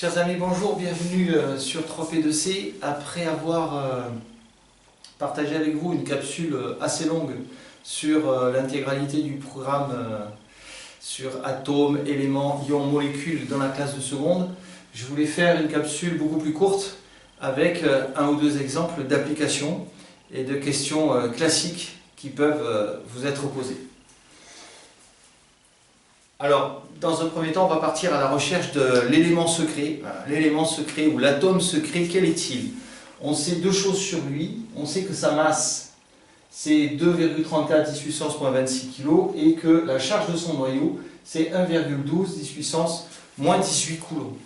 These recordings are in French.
Chers amis, bonjour, bienvenue sur 3P2C. Après avoir partagé avec vous une capsule assez longue sur l'intégralité du programme sur atomes, éléments, ions, molécules dans la classe de seconde, je voulais faire une capsule beaucoup plus courte avec un ou deux exemples d'applications et de questions classiques qui peuvent vous être posées. Alors, dans un premier temps, on va partir à la recherche de l'élément secret. Voilà, l'élément secret ou l'atome secret, quel est-il? On sait deux choses sur lui. On sait que sa masse, c'est 2,34 10 puissance moins 26 kg et que la charge de son noyau, c'est 1,12 10 puissance moins 18 coulombs.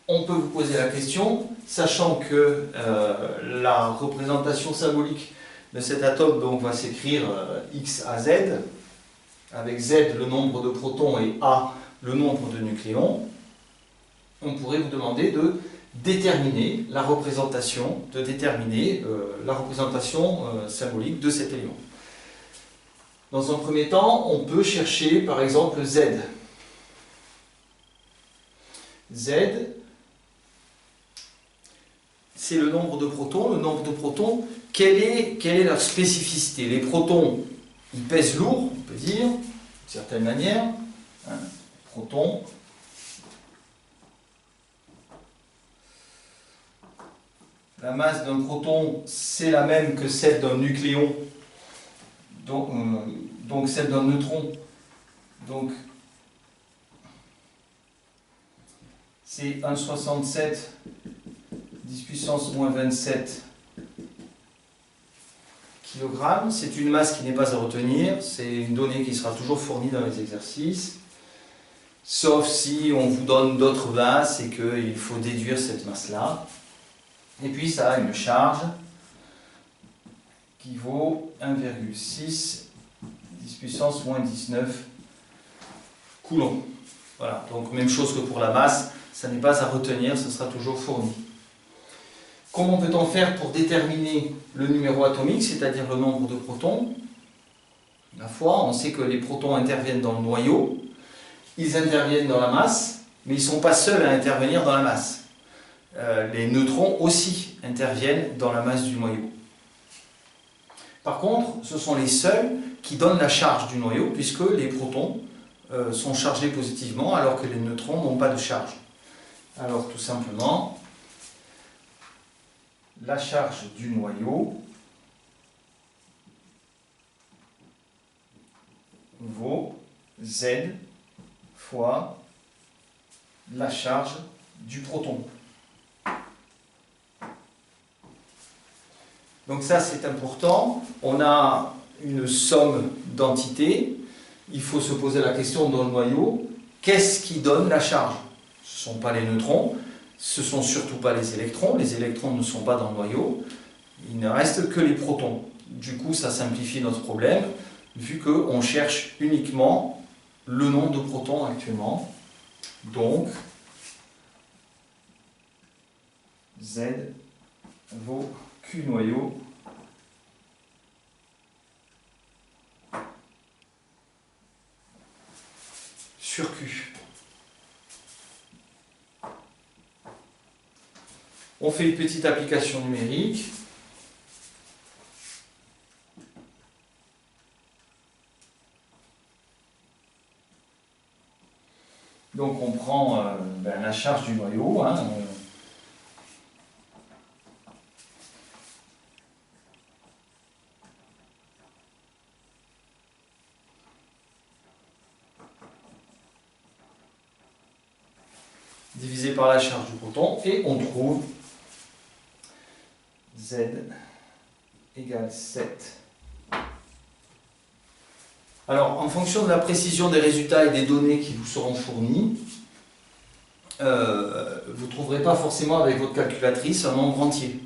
On peut vous poser la question, sachant que la représentation symbolique de cet atome donc, va s'écrire X à Z, avec Z le nombre de protons et A le nombre de nucléons, on pourrait vous demander de déterminer la représentation, symbolique de cet élément. Dans un premier temps, on peut chercher par exemple Z. Z, c'est le nombre de protons. Le nombre de protons, quelle est leur spécificité? Les protons, ils pèsent lourd, on peut dire, d'une certaine manière. Protons. La masse d'un proton, c'est la même que celle d'un nucléon, donc celle d'un neutron. Donc, c'est 1,67 10 puissance moins 27 kg. C'est une masse qui n'est pas à retenir, c'est une donnée qui sera toujours fournie dans les exercices, sauf si on vous donne d'autres masses et qu'il faut déduire cette masse-là. Et puis ça a une charge qui vaut 1,6 10 puissance moins 19 coulombs. Voilà, donc même chose que pour la masse, ça n'est pas à retenir, ce sera toujours fourni. Comment peut-on faire pour déterminer le numéro atomique, c'est-à-dire le nombre de protons? La fois, on sait que les protons interviennent dans le noyau, ils interviennent dans la masse, mais ils ne sont pas seuls à intervenir dans la masse. Les neutrons aussi interviennent dans la masse du noyau. Par contre, ce sont les seuls qui donnent la charge du noyau, puisque les protons sont chargés positivement, alors que les neutrons n'ont pas de charge. Alors tout simplement, la charge du noyau vaut Z fois la charge du proton. Donc ça c'est important, on a une somme d'entités, il faut se poser la question dans le noyau, qu'est-ce qui donne la charge? Ce ne sont pas les neutrons, ce ne sont surtout pas les électrons ne sont pas dans le noyau, il ne reste que les protons. Du coup ça simplifie notre problème, vu qu'on cherche uniquement le nombre de protons actuellement. Donc Z vaut Q noyau sur Q. On fait une petite application numérique. Donc on prend la charge du noyau. Divisé par la charge du proton, et on trouve Z égale 7. Alors, en fonction de la précision des résultats et des données qui vous seront fournis, vous ne trouverez pas forcément avec votre calculatrice un nombre entier.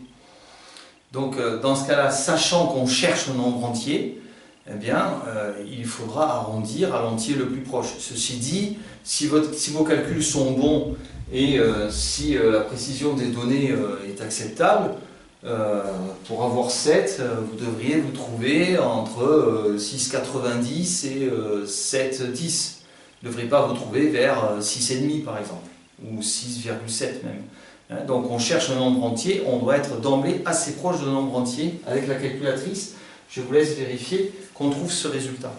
Donc, dans ce cas-là, sachant qu'on cherche un nombre entier, eh bien, il faudra arrondir à l'entier le plus proche. Ceci dit, si vos calculs sont bons et si la précision des données est acceptable, pour avoir 7, vous devriez vous trouver entre 6,90 et 7,10. Vous ne devrez pas vous trouver vers 6,5 par exemple, ou 6,7 même. Donc on cherche un nombre entier, on doit être d'emblée assez proche de nombre entier. Avec la calculatrice, je vous laisse vérifier qu'on trouve ce résultat.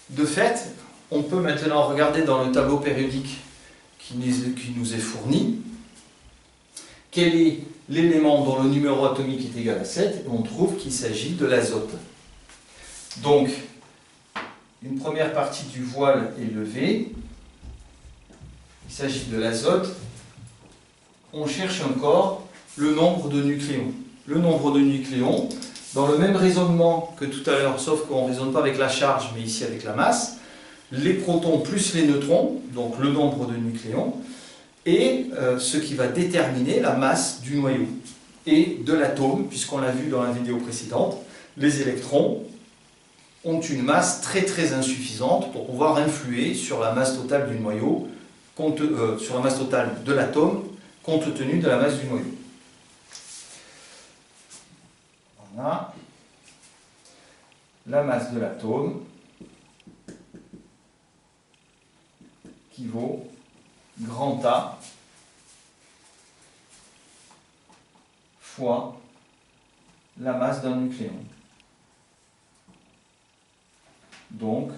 De fait, on peut maintenant regarder dans le tableau périodique qui nous est fourni quel est l'élément dont le numéro atomique est égal à 7, et on trouve qu'il s'agit de l'azote. Donc, une première partie du voile est levée, il s'agit de l'azote, on cherche encore le nombre de nucléons. Le nombre de nucléons, dans le même raisonnement que tout à l'heure, sauf qu'on ne raisonne pas avec la charge, mais ici avec la masse, les protons plus les neutrons, donc le nombre de nucléons, et ce qui va déterminer la masse du noyau et de l'atome, puisqu'on l'a vu dans la vidéo précédente, les électrons ont une masse très très insuffisante pour pouvoir influer sur la masse totale du noyau, sur la masse totale de l'atome, compte tenu de la masse du noyau. Voilà. La masse de l'atome qui vaut grand A fois la masse d'un nucléon. Donc,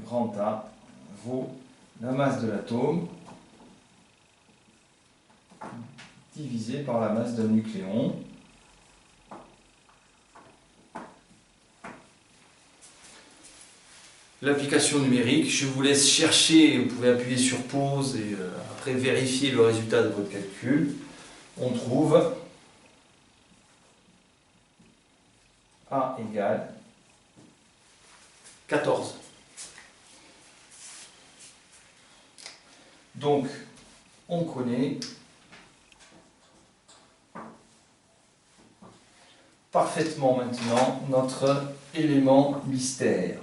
grand A vaut la masse de l'atome divisé par la masse d'un nucléon. L'application numérique, je vous laisse chercher, vous pouvez appuyer sur pause et après vérifier le résultat de votre calcul. On trouve A égale 14. Donc, on connaît parfaitement maintenant notre élément mystère.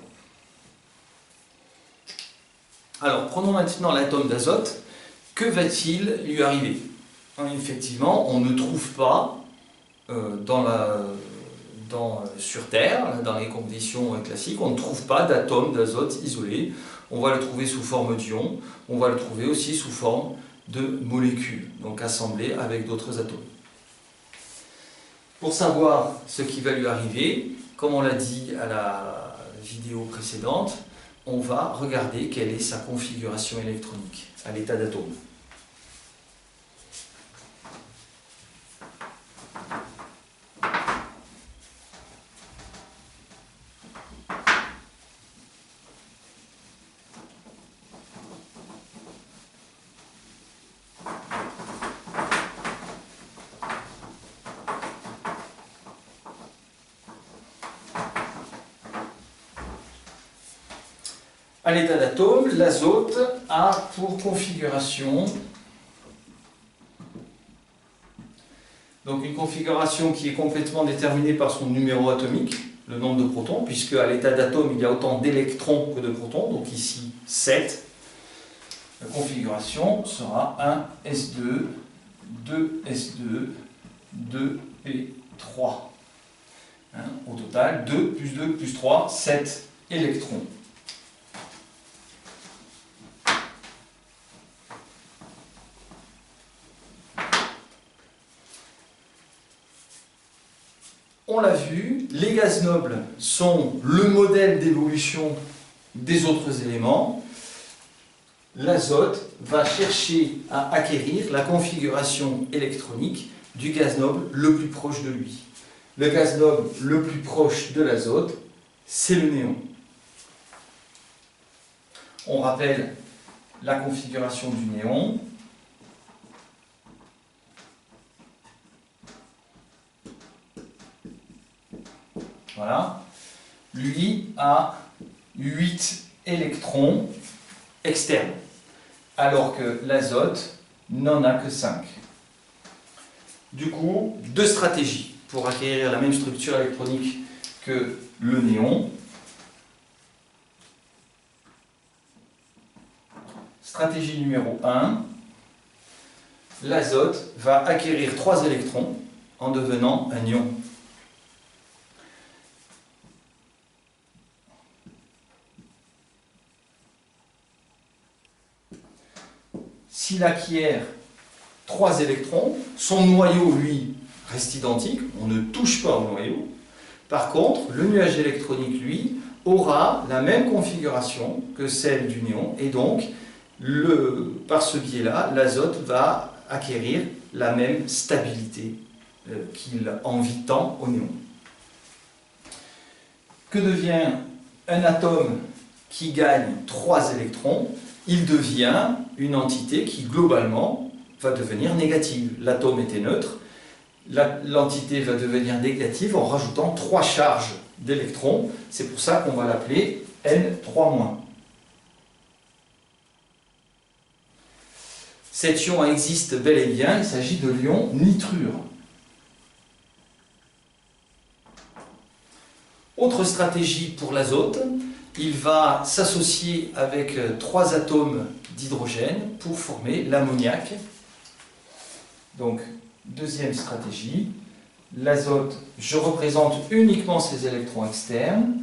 Alors, prenons maintenant l'atome d'azote. Que va-t-il lui arriver? Effectivement, on ne trouve pas sur Terre, dans les conditions classiques, on ne trouve pas d'atome d'azote isolé. On va le trouver sous forme d'ion, on va le trouver aussi sous forme de molécules, donc assemblées avec d'autres atomes. Pour savoir ce qui va lui arriver, comme on l'a dit à la vidéo précédente, on va regarder quelle est sa configuration électronique à l'état d'atome. À l'état d'atome, l'azote a pour configuration donc une configuration qui est complètement déterminée par son numéro atomique, le nombre de protons, puisque à l'état d'atome il y a autant d'électrons que de protons, donc ici 7. La configuration sera 1s2, 2s2, 2p3. Au total, 2 plus 2 plus 3, 7 électrons. On l'a vu, les gaz nobles sont le modèle d'évolution des autres éléments. L'azote va chercher à acquérir la configuration électronique du gaz noble le plus proche de lui. Le gaz noble le plus proche de l'azote, c'est le néon. On rappelle la configuration du néon. Voilà. Lui a 8 électrons externes, alors que l'azote n'en a que 5. Du coup, deux stratégies pour acquérir la même structure électronique que le néon. Stratégie numéro 1, l'azote va acquérir 3 électrons en devenant un ion. S'il acquiert 3 électrons, son noyau, lui, reste identique, on ne touche pas au noyau. Par contre, le nuage électronique, lui, aura la même configuration que celle du néon, et donc, par ce biais-là, l'azote va acquérir la même stabilité qu'il envie tant au néon. Que devient un atome qui gagne 3 électrons? Il devient une entité qui, globalement, va devenir négative. L'atome était neutre, l'entité va devenir négative en rajoutant 3 charges d'électrons. C'est pour ça qu'on va l'appeler N3-. Cet ion existe bel et bien, il s'agit de l'ion nitrure. Autre stratégie pour l'azote, il va s'associer avec 3 atomes d'hydrogène pour former l'ammoniac. Donc, deuxième stratégie, l'azote, je représente uniquement ses électrons externes.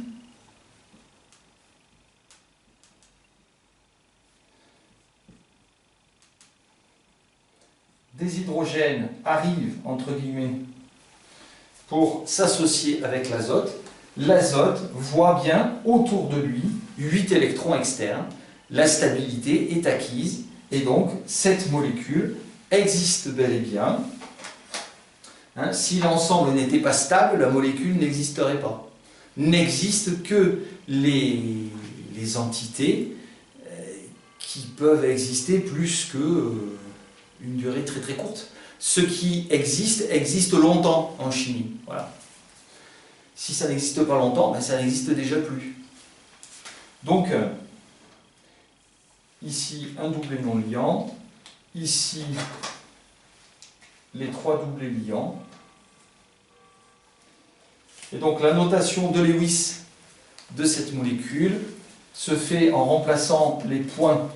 Des hydrogènes arrivent, entre guillemets, pour s'associer avec l'azote. L'azote voit bien autour de lui 8 électrons externes. La stabilité est acquise et donc cette molécule existe bel et bien. Hein, si l'ensemble n'était pas stable, la molécule n'existerait pas. N'existent que les entités qui peuvent exister plus que une durée très très courte. Ce qui existe longtemps en chimie. Voilà. Si ça n'existe pas longtemps, ben ça n'existe déjà plus. Donc, ici un doublet non liant, ici les 3 doublets liants. Et donc la notation de Lewis de cette molécule se fait en remplaçant les points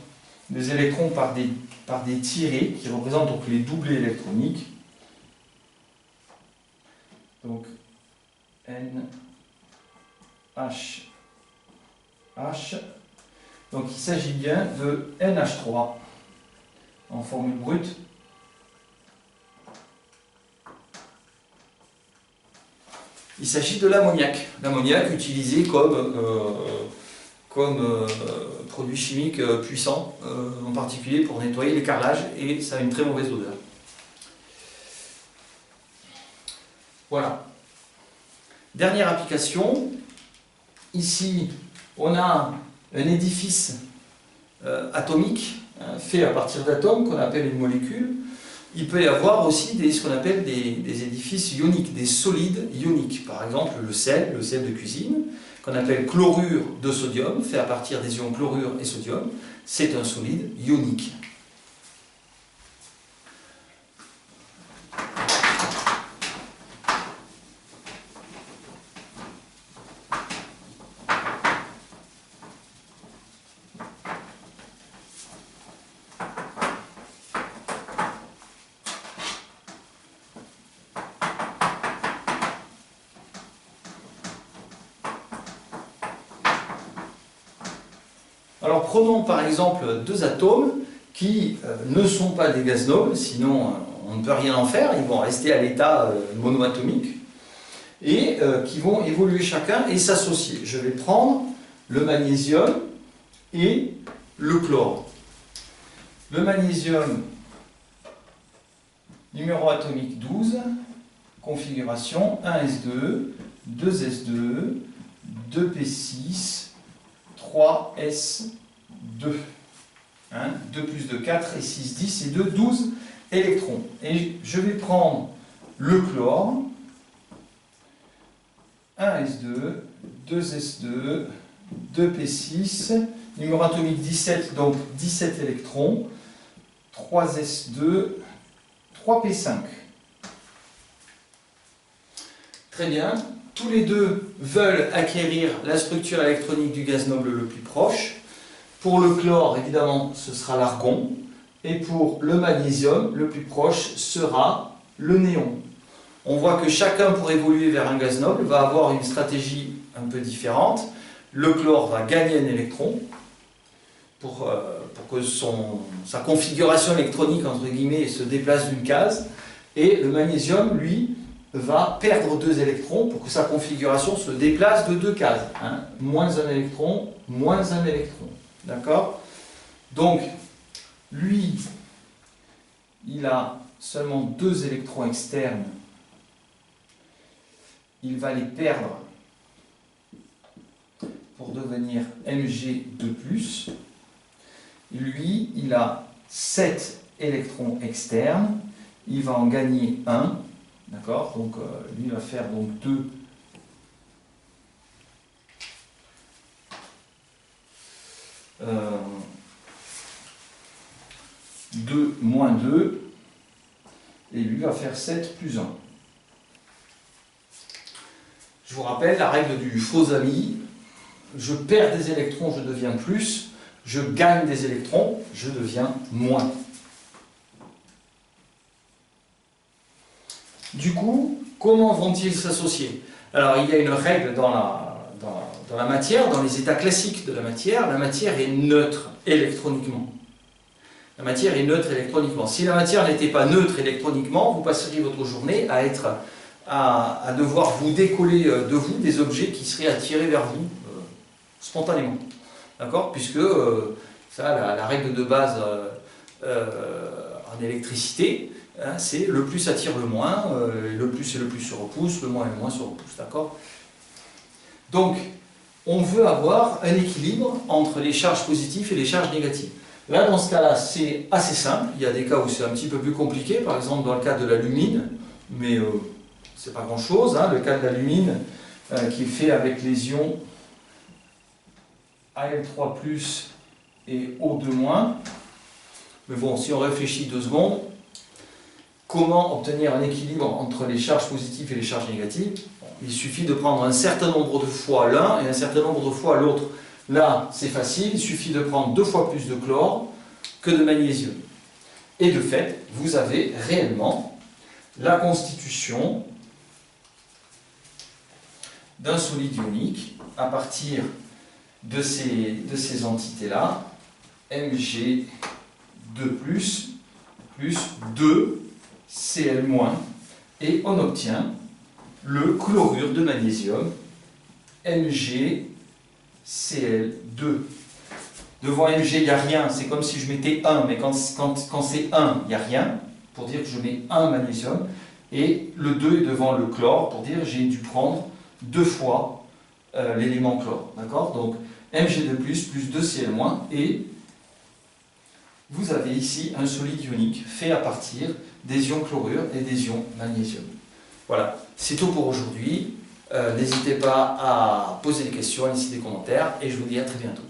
des électrons par des tirets qui représentent donc les doublets électroniques. Donc N, H, H. Donc il s'agit bien de NH3 en formule brute. Il s'agit de l'ammoniac. L'ammoniac utilisé comme produit chimique puissant, en particulier pour nettoyer les carrelages, et ça a une très mauvaise odeur. Voilà. Dernière application. Ici, on a un édifice atomique fait à partir d'atomes qu'on appelle une molécule. Il peut y avoir aussi ce qu'on appelle des édifices ioniques, des solides ioniques. Par exemple, le sel de cuisine, qu'on appelle chlorure de sodium, fait à partir des ions chlorure et sodium, c'est un solide ionique. Alors prenons par exemple 2 atomes qui ne sont pas des gaz nobles, sinon on ne peut rien en faire, ils vont rester à l'état monoatomique, et qui vont évoluer chacun et s'associer. Je vais prendre le magnésium et le chlore. Le magnésium, numéro atomique 12, configuration 1s2, 2s2, 2p6, 3s2. 2 plus 2, 4 et 6, 10 et 2, 12 électrons. Et je vais prendre le chlore, 1s2, 2s2, 2p6, numéro atomique 17, donc 17 électrons, 3s2, 3p5. Très bien. Tous les deux veulent acquérir la structure électronique du gaz noble le plus proche. Pour le chlore, évidemment, ce sera l'argon. Et pour le magnésium, le plus proche sera le néon. On voit que chacun, pour évoluer vers un gaz noble, va avoir une stratégie un peu différente. Le chlore va gagner un électron pour que sa configuration électronique, entre guillemets, se déplace d'une case. Et le magnésium, lui, va perdre 2 électrons pour que sa configuration se déplace de 2 cases. Hein. Moins un électron, moins un électron. D'accord? Donc, lui, il a seulement 2 électrons externes. Il va les perdre pour devenir Mg2+. Lui, il a 7 électrons externes. Il va en gagner 1. D'accord? Donc, lui, il va faire donc 2. Moins 2, et lui va faire 7 plus 1. Je vous rappelle la règle du faux ami. Je perds des électrons, je deviens plus. Je gagne des électrons, je deviens moins. Du coup, comment vont-ils s'associer? Alors, il y a une règle dans la matière, dans les états classiques de la matière est neutre électroniquement. La matière est neutre électroniquement. Si la matière n'était pas neutre électroniquement, vous passeriez votre journée à devoir vous décoller de vous des objets qui seraient attirés vers vous spontanément. D'accord? Puisque la règle de base en électricité, hein, c'est le plus attire le moins, le plus et le plus se repousse, le moins et le moins se repousse. D'accord? Donc, on veut avoir un équilibre entre les charges positives et les charges négatives. Là, dans ce cas-là, c'est assez simple. Il y a des cas où c'est un petit peu plus compliqué, par exemple dans le cas de l'alumine, mais c'est pas grand-chose. Hein. Le cas de l'alumine qui est fait avec les ions Al3+ et O2-. Mais bon, si on réfléchit 2 secondes, comment obtenir un équilibre entre les charges positives et les charges négatives? Il suffit de prendre un certain nombre de fois l'un et un certain nombre de fois l'autre. Là, c'est facile, il suffit de prendre 2 fois plus de chlore que de magnésium. Et de fait, vous avez réellement la constitution d'un solide ionique à partir de ces entités-là, Mg2+, plus 2Cl-, et on obtient le chlorure de magnésium, MgCl2. Devant Mg, il n'y a rien, c'est comme si je mettais 1, mais quand c'est 1, il n'y a rien, pour dire que je mets 1 magnésium, et le 2 est devant le chlore, pour dire que j'ai dû prendre 2 fois l'élément chlore. D'accord? Donc Mg2+, plus 2Cl-, et vous avez ici un solide ionique fait à partir des ions chlorure et des ions magnésium. Voilà, c'est tout pour aujourd'hui. N'hésitez pas à poser des questions, à laisser des commentaires, et je vous dis à très bientôt.